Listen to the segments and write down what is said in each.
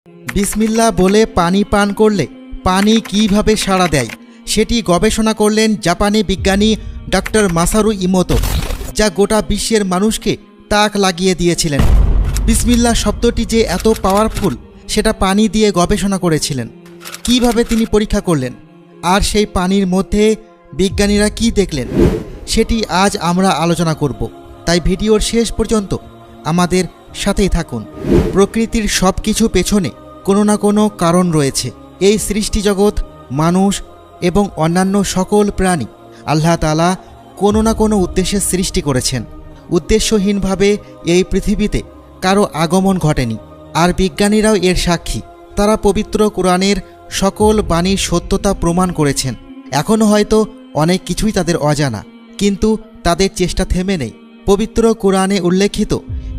বিসমিল্লাহ বলে পানি পান করলে পানি কিভাবে সাড়া দেয় সেটি গবেষণা করলেন জাপানি বিজ্ঞানী ডক্টর মাসারু ইমোতো, যা গোটা বিশ্বের মানুষকে তাক লাগিয়ে দিয়েছিলেন। বিসমিল্লাহ শব্দটি যে এত পাওয়ারফুল সেটা পানি দিয়ে গবেষণা করেছিলেন। কিভাবে তিনি পরীক্ষা করলেন, আর সেই পানির মধ্যে বিজ্ঞানীরা কি দেখলেন, সেটি আজ আমরা আলোচনা করব। তাই ভিডিওর শেষ পর্যন্ত আমাদের সাথেই থাকুন। প্রকৃতির সব কিছু পেছনে কোনো না কোনো কারণ রয়েছে। এই সৃষ্টিজগৎ, মানুষ এবং অন্যান্য সকল প্রাণী আল্লাহ তাআলা কোনো না কোনো উদ্দেশ্যে সৃষ্টি করেছেন। উদ্দেশ্যহীনভাবে এই পৃথিবীতে কারো আগমন ঘটেনি, আর বিজ্ঞানীরাও এর সাক্ষী। তারা পবিত্র কোরআনের সকল বাণীর সত্যতা প্রমাণ করেছেন। এখনও হয়তো অনেক কিছুই তাদের অজানা, কিন্তু তাদের চেষ্টা থেমে নেই। পবিত্র কোরআনে উল্লেখিত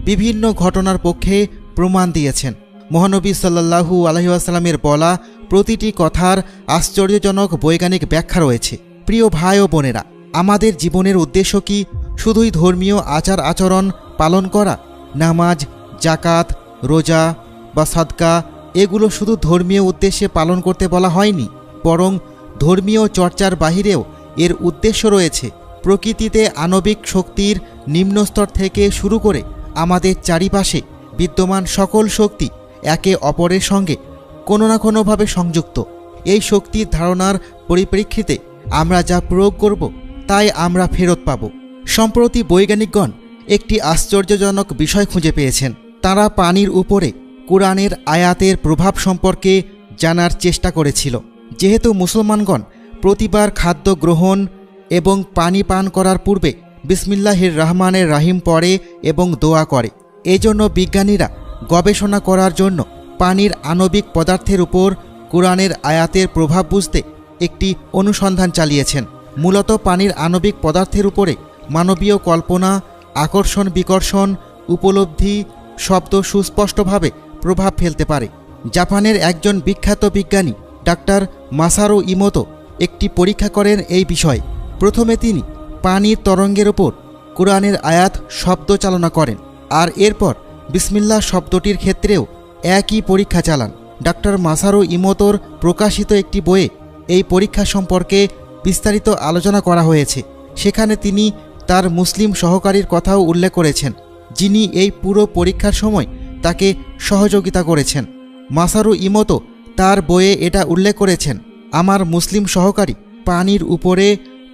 বিভিন্ন ঘটনার পক্ষে প্রমাণ দিয়েছেন। মহানবী সাল্লাল্লাহু আলাইহি ওয়াসাল্লামের বলা প্রতিটি কথার আশ্চর্যজনক বৈজ্ঞানিক ব্যাখ্যা রয়েছে। প্রিয় ভাই ও বোনেরা, আমাদের জীবনের উদ্দেশ্য কি শুধুই ধর্মীয় আচার আচরণ পালন করা? নামাজ, জাকাত, রোজা বা সাদকা এগুলো শুধু ধর্মীয় উদ্দেশ্যে পালন করতে বলা হয়নি, বরং ধর্মীয় চর্চার বাহিরেও এর উদ্দেশ্য রয়েছে। প্রকৃতিতে আণবিক শক্তির নিম্নস্তর থেকে শুরু করে আমাদের চারিপাশে বিদ্যমান সকল শক্তি একে অপরের সঙ্গে কোনো না কোনোভাবে সংযুক্ত। এই শক্তির ধারণার পরিপ্রেক্ষিতে আমরা যা প্রয়োগ করব তাই আমরা ফেরত পাব। সম্প্রতি বৈজ্ঞানিকগণ একটি আশ্চর্যজনক বিষয় খুঁজে পেয়েছেন। তারা পানির উপরে কোরআনের আয়াতের প্রভাব সম্পর্কে জানার চেষ্টা করেছিল। যেহেতু মুসলমানগণ প্রতিবার খাদ্য গ্রহণ এবং পানি পান করার পূর্বে বিসমিল্লাহির রহমানির রহিম পড়ে এবং দোয়া করে, এজন্য বিজ্ঞানীরা গবেষণা করার জন্য পানির আণবিক পদার্থের উপর কোরআনের আয়াতের প্রভাব বুঝতে একটি অনুসন্ধান চালিয়েছেন। মূলত পানির আণবিক পদার্থের উপরে মানবীয় কল্পনা, আকর্ষণ বিকর্ষণ, উপলব্ধি, শব্দ সুস্পষ্টভাবে প্রভাব ফেলতে পারে। জাপানের একজন বিখ্যাত বিজ্ঞানী ডাক্তার মাসারু ইমোতো একটি পরীক্ষা করেন এই বিষয়ে। প্রথমে তিনি পানির তরঙ্গের ওপর কোরআনের আয়াত শব্দ চালনা করেন, আর এরপর বিসমিল্লাহ শব্দটির ক্ষেত্রেও একই পরীক্ষা চালান। ডাক্তার মাসারু ইমোতোর প্রকাশিত একটি বইয়ে এই পরীক্ষা সম্পর্কে বিস্তারিত আলোচনা করা হয়েছে। সেখানে তিনি তার মুসলিম সহকারীর কথাও উল্লেখ করেছেন, যিনি এই পুরো পরীক্ষার সময় তাকে সহযোগিতা করেছেন। মাসারু ইমোতো তার বইয়ে এটা উল্লেখ করেছেন, আমার মুসলিম সহকারী পানির উপরে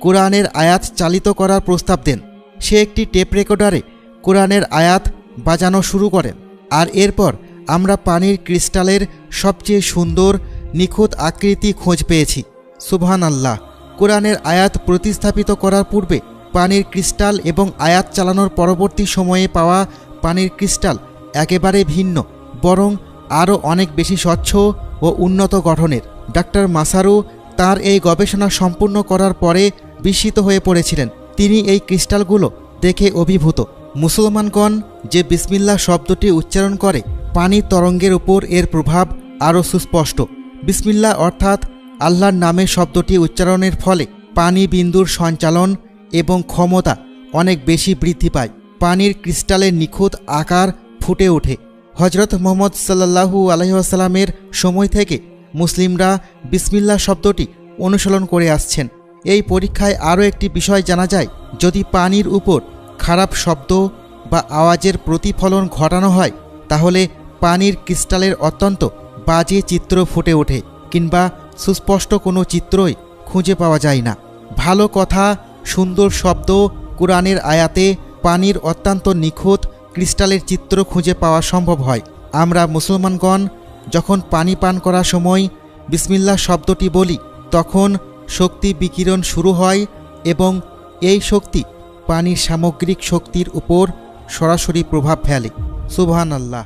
কোরআনের আয়াত চালিত করার প্রস্তাব দেন। সে একটি টেপ রেকর্ডারে কোরআনের আয়াত বাজানো শুরু করেন, আর এরপর আমরা পানির ক্রিস্টালের সবচেয়ে সুন্দর নিখুঁত আকৃতি খোঁজ পেয়েছি। সুবহানাল্লাহ! কোরআনের আয়াত প্রতিস্থাপিত করার পূর্বে পানির ক্রিস্টাল এবং আয়াত চালানোর পরবর্তী সময়ে পাওয়া পানির ক্রিস্টাল একেবারে ভিন্ন, বরং আরও অনেক বেশি স্বচ্ছ ও উন্নত গঠনের। ডাক্তার মাসারু তার এই গবেষণা সম্পূর্ণ করার পরে বিস্মিত হয়ে পড়েছিলেন। তিনি এই ক্রিস্টালগুলো দেখে অভিভূত। মুসলমানগণ যে বিসমিল্লাহ শব্দটি উচ্চারণ করে, পানির তরঙ্গের উপর এর প্রভাব আরও সুস্পষ্ট। বিসমিল্লাহ অর্থাৎ আল্লাহর নামে শব্দটি উচ্চারণের ফলে পানি বিন্দুর সঞ্চালন এবং ক্ষমতা অনেক বেশি বৃদ্ধি পায়। পানির ক্রিস্টালের নিখুঁত আকার ফুটে ওঠে। হজরত মুহাম্মদ সাল্লাল্লাহু আলাইহি ওয়াসাল্লামের সময় থেকে মুসলিমরা বিসমিল্লাহ শব্দটি অনুসরণ করে আসছেন। এই পরীক্ষায় আরও একটি বিষয় জানা যায়, যদি পানির উপর খারাপ শব্দ বা আওয়াজের প্রতিফলন ঘটানো হয়, তাহলে পানির ক্রিস্টালের অত্যন্ত বাজে চিত্র ফুটে ওঠে, কিংবা সুস্পষ্ট কোনো চিত্রই খুঁজে পাওয়া যায় না। ভালো কথা, সুন্দর শব্দ, কোরআনের আয়াতে পানির অত্যন্ত নিখুঁত ক্রিস্টালের চিত্র খুঁজে পাওয়া সম্ভব হয়। আমরা মুসলমানগণ যখন পানি পান করার সময় বিসমিল্লাহ শব্দটি বলি, তখন শক্তি বিকিরণ শুরু হয় এবং এই শক্তি পানির সামগ্রিক শক্তির উপর সরাসরি প্রভাব ফেলে। সুবহানাল্লাহ!